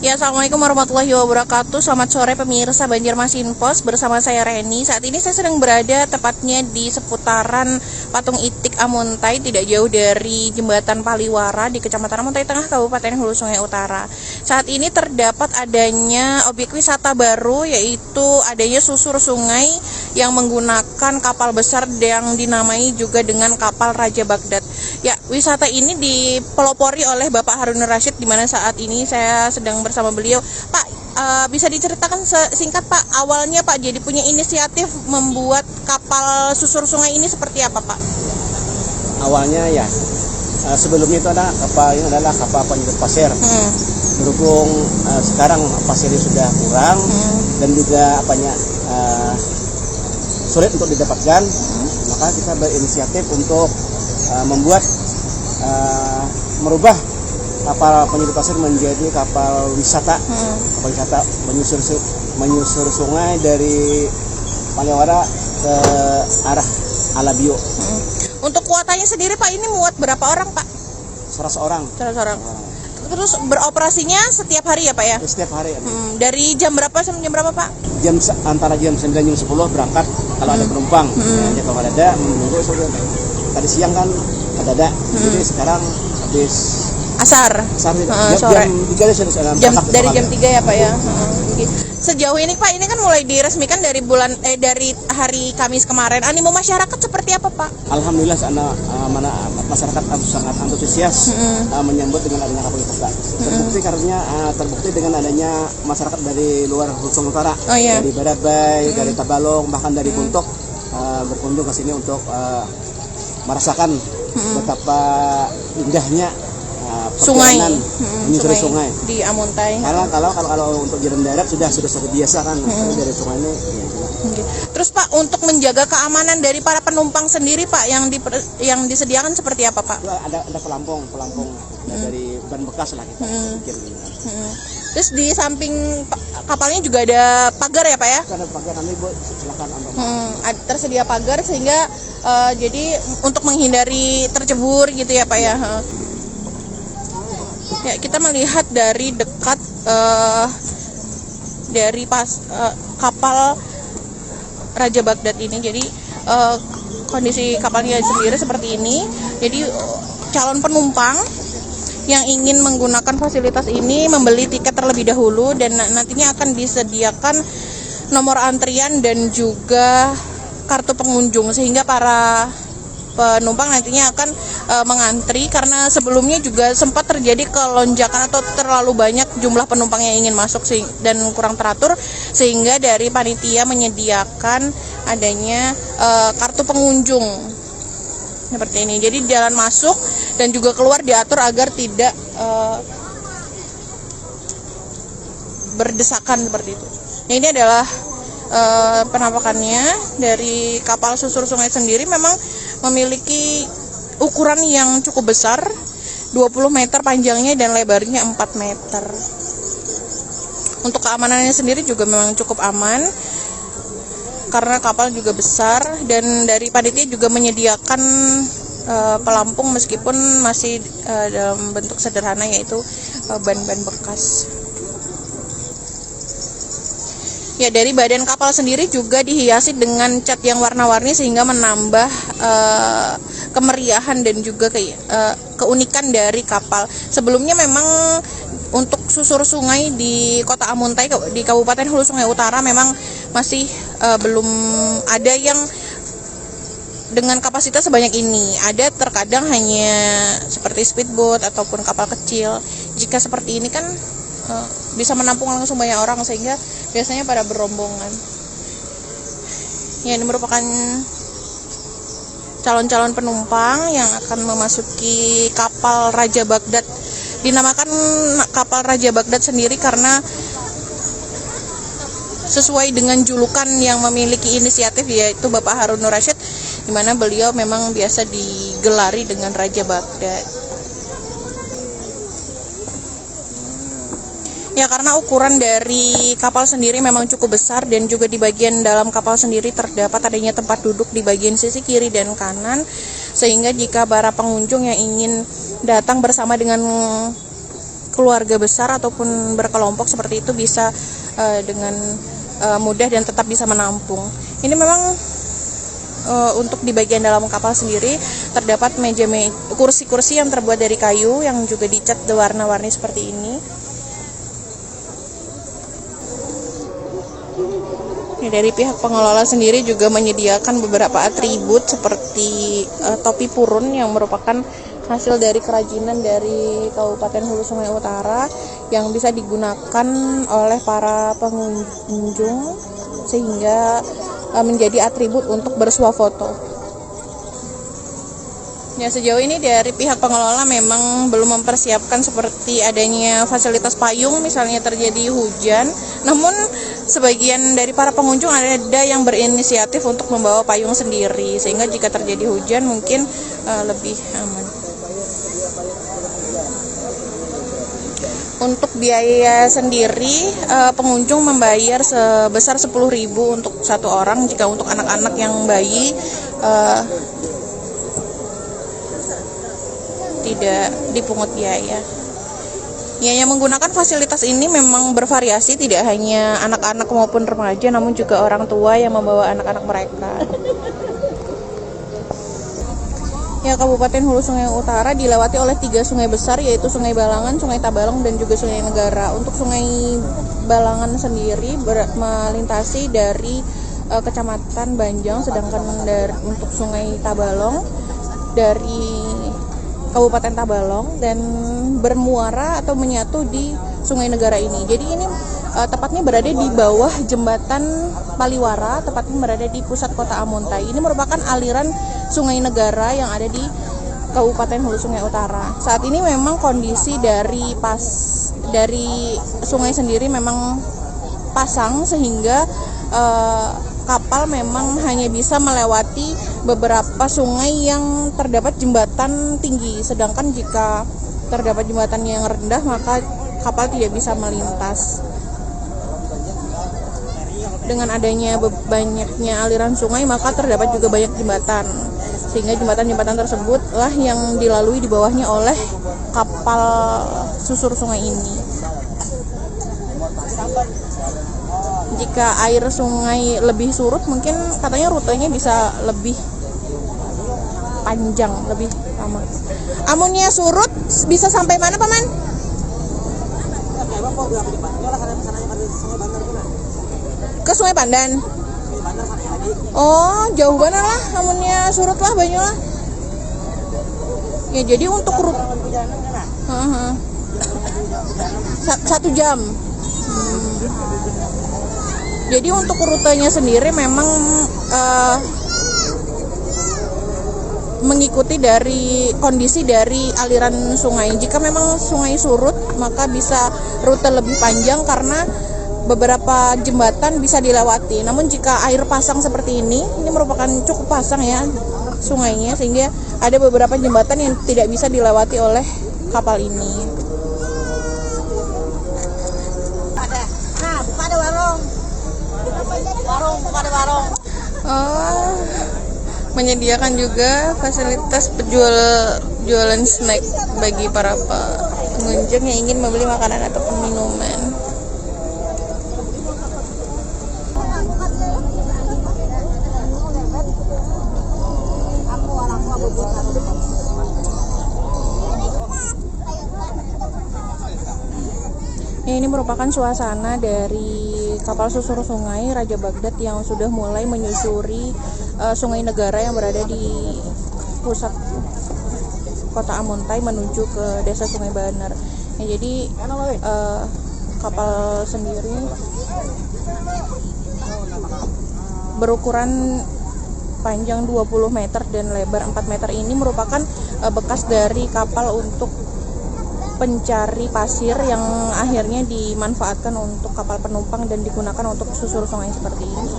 Ya, Assalamualaikum warahmatullahi wabarakatuh. Selamat sore pemirsa Banjarmasin Pos, bersama saya Reni. Saat ini saya sedang berada tepatnya di seputaran Patung Itik Amuntai, tidak jauh dari Jembatan Paliwara di Kecamatan Amuntai Tengah, Kabupaten Hulu Sungai Utara. Saat ini terdapat adanya objek wisata baru, yaitu adanya susur sungai yang menggunakan kapal besar yang dinamai juga dengan kapal Raja Baghdad. Ya, wisata ini dipelopori oleh Bapak Harun Rasyid, di mana saat ini saya sedang bersama beliau. Pak, bisa diceritakan singkat Pak, awalnya Pak jadi punya inisiatif membuat kapal susur sungai ini seperti apa Pak? Awalnya ya, sebelumnya itu ada kapal ini adalah kapal penyedot pasir. Berhubung sekarang pasirnya sudah kurang dan juga sulit untuk didapatkan, maka kita berinisiatif untuk merubah kapal penyedot pasir menjadi kapal wisata. Kapal wisata menyusur sungai dari Paliwara ke arah Alabio. Untuk kuotanya sendiri Pak, ini muat berapa orang Pak? 100 orang. 100 orang. Terus beroperasinya setiap hari ya Pak ya? Setiap hari. Dari jam berapa sampai jam berapa Pak? Antara jam 9 jam 10 berangkat kalau ada penumpang. Ya, kalau ada menunggu. Tadi siang kan ada. Jadi sekarang habis asar sore. Jam dari jam 3 ya Pak ya. Sejauh ini Pak, ini kan mulai diresmikan dari dari hari Kamis kemarin. Animo masyarakat seperti apa Pak? Alhamdulillah masyarakat sangat antusias menyambut dengan adanya kapal wisata. Terbukti dengan adanya masyarakat dari luar Hulu Sungai Utara, dari Barabai, dari Tabalong, bahkan dari Buntok berkunjung ke sini untuk merasakan betapa indahnya sungai, menyusuri sungai di Amuntai. Karena kalau untuk jalan darat sudah biasa kan, dari sungai ini. Terus Pak, untuk menjaga keamanan dari para penumpang sendiri Pak, yang disediakan seperti apa Pak? Ada pelampung dari ban bekas lah kita bikin. Terus di samping kapalnya juga ada pagar ya Pak ya? Ada pagar, nanti Bu silakan tersedia pagar sehingga jadi untuk menghindari tercebur gitu ya Pak ya. Ya, kita melihat dari dekat dari kapal Raja Baghdad ini. Jadi kondisi kapalnya sendiri seperti ini. Jadi calon penumpang yang ingin menggunakan fasilitas ini membeli tiket terlebih dahulu, dan nantinya akan disediakan nomor antrian dan juga kartu pengunjung, sehingga para penumpang nantinya akan mengantri, karena sebelumnya juga sempat terjadi kelonjakan atau terlalu banyak jumlah penumpang yang ingin masuk dan kurang teratur, sehingga dari panitia menyediakan adanya kartu pengunjung seperti ini. Jadi jalan masuk dan juga keluar diatur agar tidak berdesakan seperti itu. Nah, ini adalah penampakannya dari kapal susur sungai sendiri. Memang memiliki ukuran yang cukup besar, 20 meter panjangnya dan lebarnya 4 meter. Untuk keamanannya sendiri juga memang cukup aman, karena kapal juga besar, dan dari panitia juga menyediakan pelampung meskipun masih dalam bentuk sederhana, yaitu ban-ban bekas. Ya, dari badan kapal sendiri juga dihiasi dengan cat yang warna-warni sehingga menambah kemeriahan dan juga keunikan dari kapal. Sebelumnya memang untuk susur sungai di Kota Amuntai di Kabupaten Hulu Sungai Utara memang masih belum ada yang dengan kapasitas sebanyak ini. Ada terkadang hanya seperti speedboat ataupun kapal kecil. Jika seperti ini kan bisa menampung langsung banyak orang, sehingga biasanya pada berombongan. Ya, ini merupakan calon-calon penumpang yang akan memasuki kapal Raja Baghdad. Dinamakan kapal Raja Baghdad sendiri karena sesuai dengan julukan yang memiliki inisiatif, yaitu Bapak Harun Rasyid, di mana beliau memang biasa digelari dengan Raja Baghdad. Ya, karena ukuran dari kapal sendiri memang cukup besar, dan juga di bagian dalam kapal sendiri terdapat adanya tempat duduk di bagian sisi kiri dan kanan, sehingga jika para pengunjung yang ingin datang bersama dengan keluarga besar ataupun berkelompok seperti itu bisa dengan mudah dan tetap bisa menampung. Ini memang untuk di bagian dalam kapal sendiri terdapat kursi-kursi yang terbuat dari kayu yang juga dicat warna-warni seperti ini. Dari pihak pengelola sendiri juga menyediakan beberapa atribut seperti topi purun yang merupakan hasil dari kerajinan dari Kabupaten Hulu Sungai Utara yang bisa digunakan oleh para pengunjung sehingga menjadi atribut untuk bersuah foto. Ya, sejauh ini dari pihak pengelola memang belum mempersiapkan seperti adanya fasilitas payung misalnya terjadi hujan. Namun sebagian dari para pengunjung ada yang berinisiatif untuk membawa payung sendiri sehingga jika terjadi hujan mungkin lebih aman. Untuk biaya sendiri pengunjung membayar sebesar 10.000 untuk satu orang. Jika untuk anak-anak yang bayi tidak dipungut biaya. Ya, yang menggunakan fasilitas ini memang bervariasi, tidak hanya anak-anak maupun remaja, namun juga orang tua yang membawa anak-anak mereka. Ya, Kabupaten Hulu Sungai Utara dilewati oleh 3 sungai besar, yaitu Sungai Balangan, Sungai Tabalong, dan juga Sungai Negara. Untuk Sungai Balangan sendiri melintasi dari Kecamatan Banjang, sedangkan untuk Sungai Tabalong dari Kabupaten Tabalong dan bermuara atau menyatu di Sungai Negara ini. Jadi ini tepatnya berada di bawah jembatan Paliwara, tepatnya berada di pusat kota Amuntai. Ini merupakan aliran Sungai Negara yang ada di Kabupaten Hulu Sungai Utara. Saat ini memang kondisi dari sungai sendiri memang pasang sehingga kapal memang hanya bisa melewati beberapa sungai yang terdapat jembatan tinggi, sedangkan jika terdapat jembatan yang rendah maka kapal tidak bisa melintas. Dengan adanya banyaknya aliran sungai maka terdapat juga banyak jembatan, sehingga jembatan-jembatan tersebutlah yang dilalui di bawahnya oleh kapal susur sungai ini. Jika air sungai lebih surut, mungkin katanya rutenya bisa lebih panjang, lebih lama. Amunnya surut bisa sampai mana, Paman? Ke Sungai Pandan. Oh, jauh banget lah, amunnya surut lah banyak lah. Ya, jadi untuk rute 1 jam. Jadi untuk rutenya sendiri memang mengikuti dari kondisi dari aliran sungai. Jika memang sungai surut, maka bisa rute lebih panjang karena beberapa jembatan bisa dilewati. Namun jika air pasang seperti ini merupakan cukup pasang ya sungainya, sehingga ada beberapa jembatan yang tidak bisa dilewati oleh kapal ini. Menyediakan juga fasilitas jualan snack bagi para pengunjung yang ingin membeli makanan ataupun minuman. Ini merupakan suasana dari kapal susur sungai Raja Baghdad yang sudah mulai menyusuri Sungai Negara yang berada di pusat kota Amuntai menuju ke desa Sungai Banar. Ya, jadi kapal sendiri berukuran panjang 20 meter dan lebar 4 meter ini merupakan bekas dari kapal untuk pencari pasir yang akhirnya dimanfaatkan untuk kapal penumpang dan digunakan untuk susur sungai seperti ini.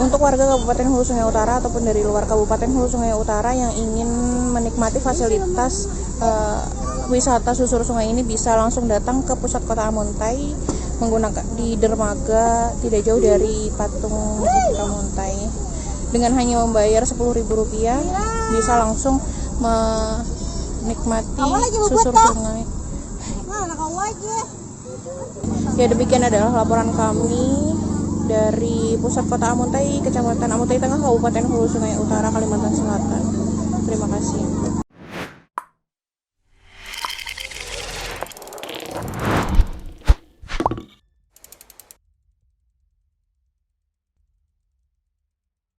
Untuk warga Kabupaten Hulu Sungai Utara ataupun dari luar Kabupaten Hulu Sungai Utara yang ingin menikmati fasilitas wisata susur sungai ini bisa langsung datang ke pusat kota Amuntai menggunakan di dermaga tidak jauh dari patung Bukit Amuntai. Dengan hanya membayar Rp10.000 bisa langsung menikmati susur sungai. Ya, demikian adalah laporan kami dari pusat kota Amuntai, Kecamatan Amuntai Tengah, Kabupaten Hulu Sungai Utara, Kalimantan Selatan. Terima kasih.